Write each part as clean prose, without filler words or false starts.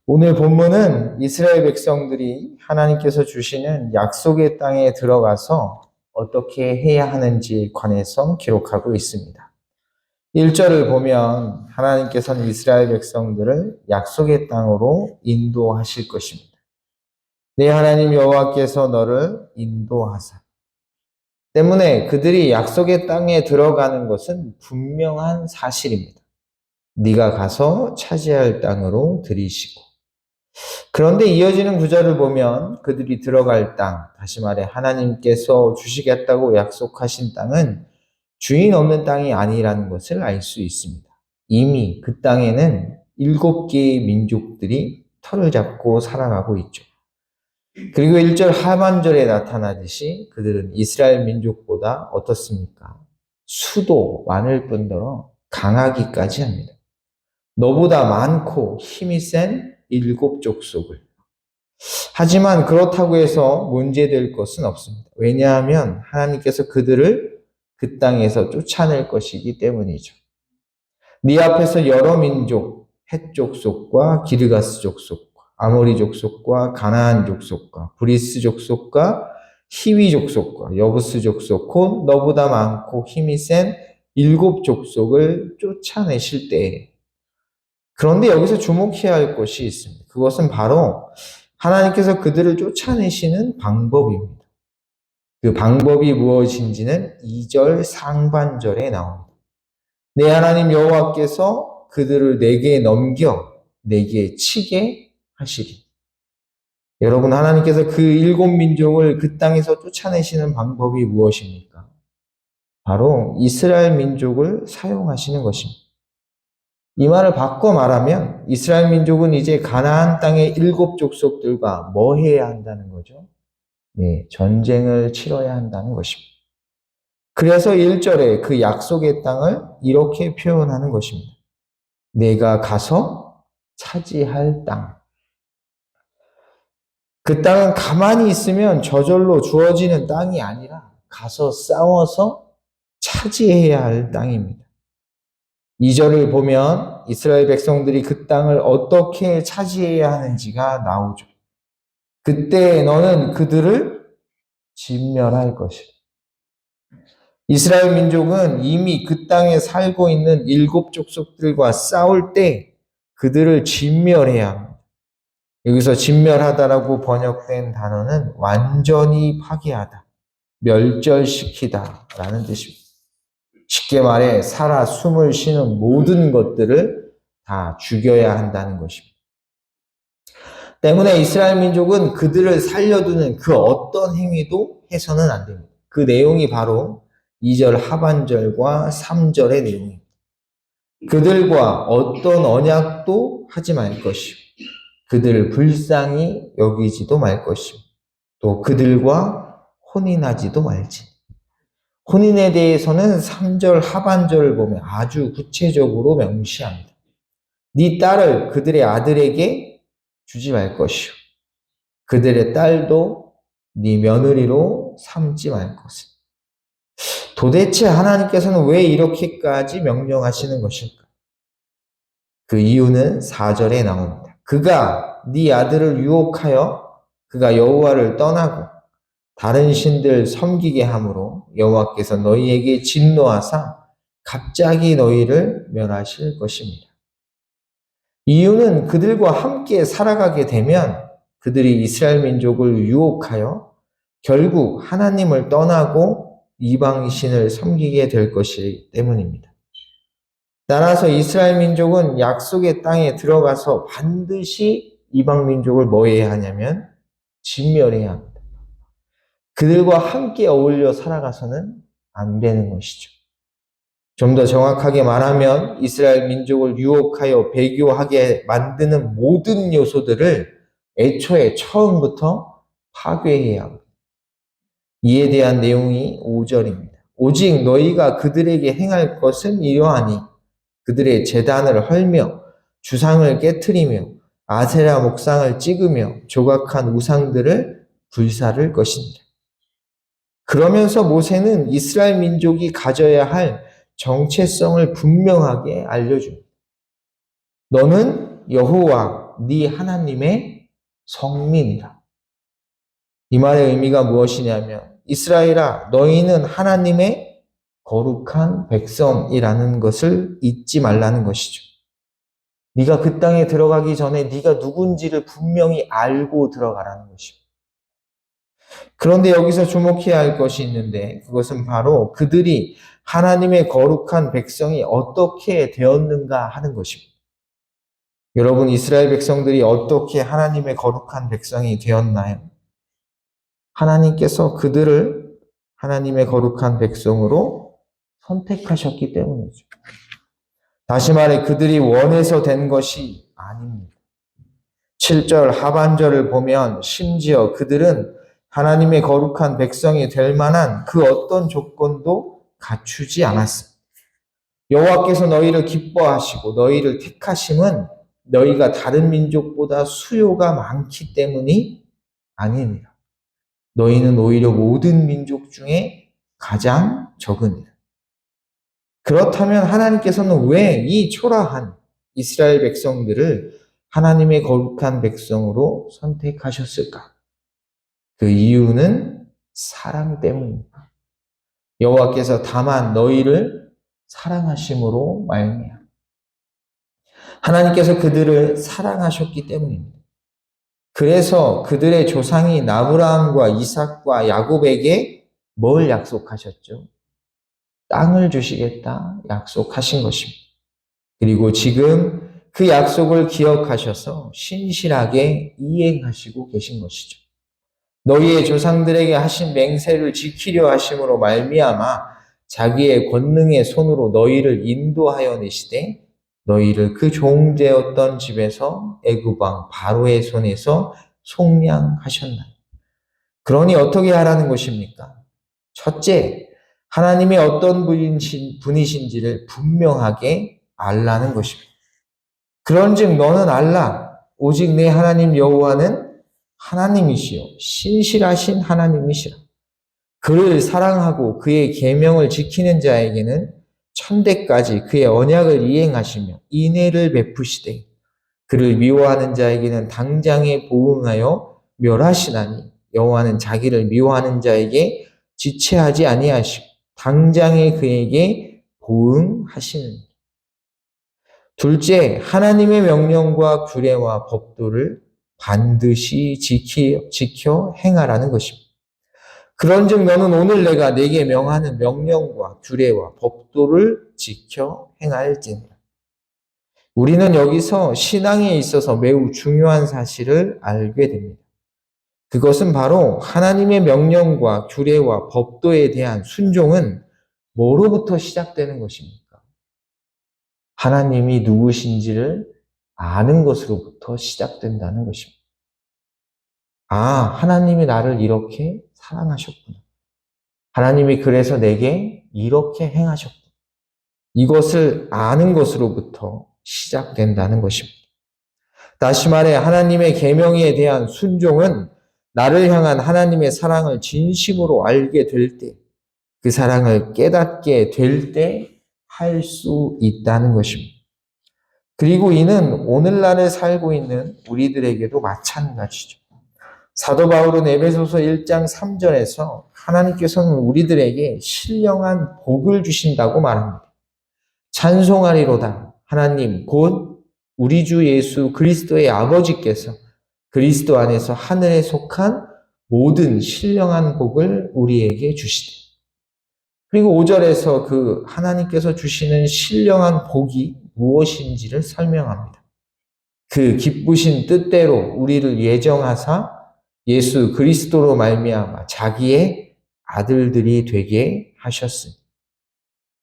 오늘 본문은 이스라엘 백성들이 하나님께서 주시는 약속의 땅에 들어가서 어떻게 해야 하는지에 관해서 기록하고 있습니다. 1절을 보면 하나님께서는 이스라엘 백성들을 약속의 땅으로 인도하실 것입니다. 내 하나님 여호와께서 너를 인도하사. 때문에 그들이 약속의 땅에 들어가는 것은 분명한 사실입니다. 네가 가서 차지할 땅으로 들이시고. 그런데 이어지는 구절을 보면 그들이 들어갈 땅, 다시 말해 하나님께서 주시겠다고 약속하신 땅은 주인 없는 땅이 아니라는 것을 알 수 있습니다. 이미 그 땅에는 7개의 민족들이 터를 잡고 살아가고 있죠. 그리고 1절 하반절에 나타나듯이 그들은 이스라엘 민족보다 어떻습니까? 수도 많을 뿐더러 강하기까지 합니다. 너보다 많고 힘이 센 7족속을. 하지만 그렇다고 해서 문제될 것은 없습니다. 왜냐하면 하나님께서 그들을 그 땅에서 쫓아낼 것이기 때문이죠. 네 앞에서 여러 민족, 헷 족속과 기르가스 족속과 아모리 족속과 가나안 족속과 브리스 족속과 히위 족속과 여부스 족속 곧 너보다 많고 힘이 센 7족속을 쫓아내실 때에, 그런데 여기서 주목해야 할 것이 있습니다. 그것은 바로 하나님께서 그들을 쫓아내시는 방법입니다. 그 방법이 무엇인지는 2절 상반절에 나옵니다. 내 하나님 여호와께서 그들을 내게 넘겨 내게 치게 하시리. 여러분, 하나님께서 그 7민족을 그 땅에서 쫓아내시는 방법이 무엇입니까? 바로 이스라엘 민족을 사용하시는 것입니다. 이 말을 바꿔 말하면 이스라엘 민족은 이제 가나안 땅의 7족속들과 뭐 해야 한다는 거죠? 네, 전쟁을 치러야 한다는 것입니다. 그래서 1절에 그 약속의 땅을 이렇게 표현하는 것입니다. 내가 가서 차지할 땅. 그 땅은 가만히 있으면 저절로 주어지는 땅이 아니라 가서 싸워서 차지해야 할 땅입니다. 2절을 보면 이스라엘 백성들이 그 땅을 어떻게 차지해야 하는지가 나오죠. 그때 너는 그들을 진멸할 것이다. 이스라엘 민족은 이미 그 땅에 살고 있는 7족속들과 싸울 때 그들을 진멸해야 합니다. 여기서 진멸하다라고 번역된 단어는 완전히 파괴하다, 멸절시키다 라는 뜻입니다. 쉽게 말해 살아 숨을 쉬는 모든 것들을 다 죽여야 한다는 것입니다. 때문에 이스라엘 민족은 그들을 살려두는 그 어떤 행위도 해서는 안 됩니다. 그 내용이 바로 2절 하반절과 3절의 내용입니다. 그들과 어떤 언약도 하지 말 것이요, 그들을 불쌍히 여기지도 말 것이요, 또 그들과 혼인하지도 말지. 혼인에 대해서는 3절 하반절을 보면 아주 구체적으로 명시합니다. 네 딸을 그들의 아들에게 주지 말 것이요, 그들의 딸도 네 며느리로 삼지 말 것을. 도대체 하나님께서는 왜 이렇게까지 명령하시는 것일까? 그 이유는 4절에 나옵니다. 그가 네 아들을 유혹하여 그가 여호와를 떠나고 다른 신들 섬기게 함으로 여호와께서 너희에게 진노하사 갑자기 너희를 멸하실 것입니다. 이유는 그들과 함께 살아가게 되면 그들이 이스라엘 민족을 유혹하여 결국 하나님을 떠나고 이방신을 섬기게 될 것이기 때문입니다. 따라서 이스라엘 민족은 약속의 땅에 들어가서 반드시 이방 민족을 뭐 해야 하냐면 진멸해야 합니다. 그들과 함께 어울려 살아가서는 안 되는 것이죠. 좀 더 정확하게 말하면 이스라엘 민족을 유혹하여 배교하게 만드는 모든 요소들을 애초에 처음부터 파괴해야 합니다. 이에 대한 내용이 5절입니다. 오직 너희가 그들에게 행할 것은 이러하니 그들의 제단을 헐며 주상을 깨트리며 아세라 목상을 찍으며 조각한 우상들을 불사를 것입니다. 그러면서 모세는 이스라엘 민족이 가져야 할 정체성을 분명하게 알려줍니다. 너는 여호와 네 하나님의 성민이라. 이 말의 의미가 무엇이냐면 이스라엘아 너희는 하나님의 거룩한 백성이라는 것을 잊지 말라는 것이죠. 네가 그 땅에 들어가기 전에 네가 누군지를 분명히 알고 들어가라는 것이죠. 그런데 여기서 주목해야 할 것이 있는데 그것은 바로 그들이 하나님의 거룩한 백성이 어떻게 되었는가 하는 것입니다. 여러분, 이스라엘 백성들이 어떻게 하나님의 거룩한 백성이 되었나요? 하나님께서 그들을 하나님의 거룩한 백성으로 선택하셨기 때문이죠. 다시 말해 그들이 원해서 된 것이 아닙니다. 7절 하반절을 보면 심지어 그들은 하나님의 거룩한 백성이 될 만한 그 어떤 조건도 갖추지 않았습니다. 여호와께서 너희를 기뻐하시고 너희를 택하심은 너희가 다른 민족보다 수요가 많기 때문이 아닙니다. 너희는 오히려 모든 민족 중에 가장 적으니라. 그렇다면 하나님께서는 왜 이 초라한 이스라엘 백성들을 하나님의 거룩한 백성으로 선택하셨을까? 그 이유는 사랑 때문입니다. 여호와께서 다만 너희를 사랑하심으로 말미암아 하나님께서 그들을 사랑하셨기 때문입니다. 그래서 그들의 조상인 아브라함과 이삭과 야곱에게 뭘 약속하셨죠? 땅을 주시겠다 약속하신 것입니다. 그리고 지금 그 약속을 기억하셔서 신실하게 이행하시고 계신 것이죠. 너희의 조상들에게 하신 맹세를 지키려 하심으로 말미암아 자기의 권능의 손으로 너희를 인도하여 내시되 너희를 그 종되었던 집에서 애굽 왕 바로의 손에서 속량하셨나니. 그러니 어떻게 하라는 것입니까? 첫째, 하나님이 어떤 분이신지를 분명하게 알라는 것입니다. 그런즉 너는 알라. 오직 내 하나님 여호와는 하나님이시요 신실하신 하나님이시라. 그를 사랑하고 그의 계명을 지키는 자에게는 천대까지 그의 언약을 이행하시며 인애를 베푸시되 그를 미워하는 자에게는 당장에 보응하여 멸하시나니 여호와는 자기를 미워하는 자에게 지체하지 아니하시고 당장에 그에게 보응하시느니. 둘째, 하나님의 명령과 규례와 법도를 반드시 지켜 행하라는 것입니다. 그런즉 너는 오늘 내가 네게 명하는 명령과 규례와 법도를 지켜 행할지니라. 우리는 여기서 신앙에 있어서 매우 중요한 사실을 알게 됩니다. 그것은 바로 하나님의 명령과 규례와 법도에 대한 순종은 뭐로부터 시작되는 것입니까? 하나님이 누구신지를 아는 것으로부터 시작된다는 것입니다. 아, 하나님이 나를 이렇게 사랑하셨구나. 하나님이 그래서 내게 이렇게 행하셨구나. 이것을 아는 것으로부터 시작된다는 것입니다. 다시 말해 하나님의 계명에 대한 순종은 나를 향한 하나님의 사랑을 진심으로 알게 될 때, 그 사랑을 깨닫게 될 때 할 수 있다는 것입니다. 그리고 이는 오늘날에 살고 있는 우리들에게도 마찬가지죠. 사도 바울은 에베소서 1장 3절에서 하나님께서는 우리들에게 신령한 복을 주신다고 말합니다. 찬송하리로다. 하나님 곧 우리 주 예수 그리스도의 아버지께서 그리스도 안에서 하늘에 속한 모든 신령한 복을 우리에게 주시되. 그리고 5절에서 그 하나님께서 주시는 신령한 복이 무엇인지를 설명합니다. 그 기쁘신 뜻대로 우리를 예정하사 예수 그리스도로 말미암아 자기의 아들들이 되게 하셨으니.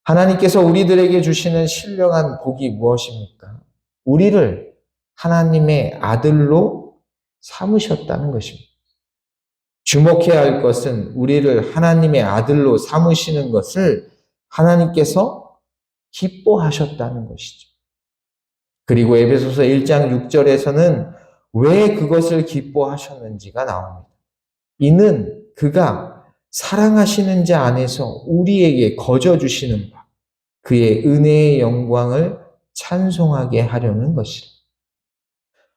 하나님께서 우리들에게 주시는 신령한 복이 무엇입니까? 우리를 하나님의 아들로 삼으셨다는 것입니다. 주목해야 할 것은 우리를 하나님의 아들로 삼으시는 것을 하나님께서 기뻐하셨다는 것이죠. 그리고 에베소서 1장 6절에서는 왜 그것을 기뻐하셨는지가 나옵니다. 이는 그가 사랑하시는 자 안에서 우리에게 거저 주시는 바, 그의 은혜의 영광을 찬송하게 하려는 것이라.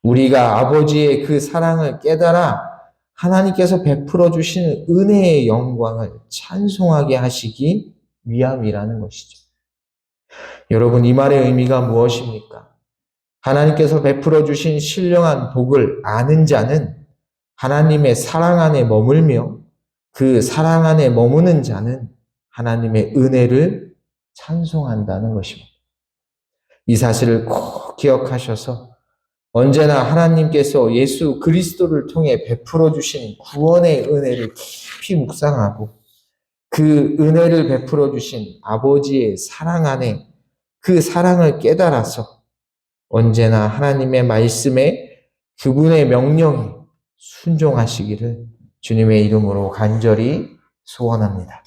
우리가 아버지의 그 사랑을 깨달아 하나님께서 베풀어 주시는 은혜의 영광을 찬송하게 하시기 위함이라는 것이죠. 여러분, 이 말의 의미가 무엇입니까? 하나님께서 베풀어 주신 신령한 복을 아는 자는 하나님의 사랑 안에 머물며 그 사랑 안에 머무는 자는 하나님의 은혜를 찬송한다는 것입니다. 이 사실을 꼭 기억하셔서 언제나 하나님께서 예수 그리스도를 통해 베풀어 주신 구원의 은혜를 깊이 묵상하고 그 은혜를 베풀어 주신 아버지의 사랑 안에 그 사랑을 깨달아서 언제나 하나님의 말씀에 그분의 명령에 순종하시기를 주님의 이름으로 간절히 소원합니다.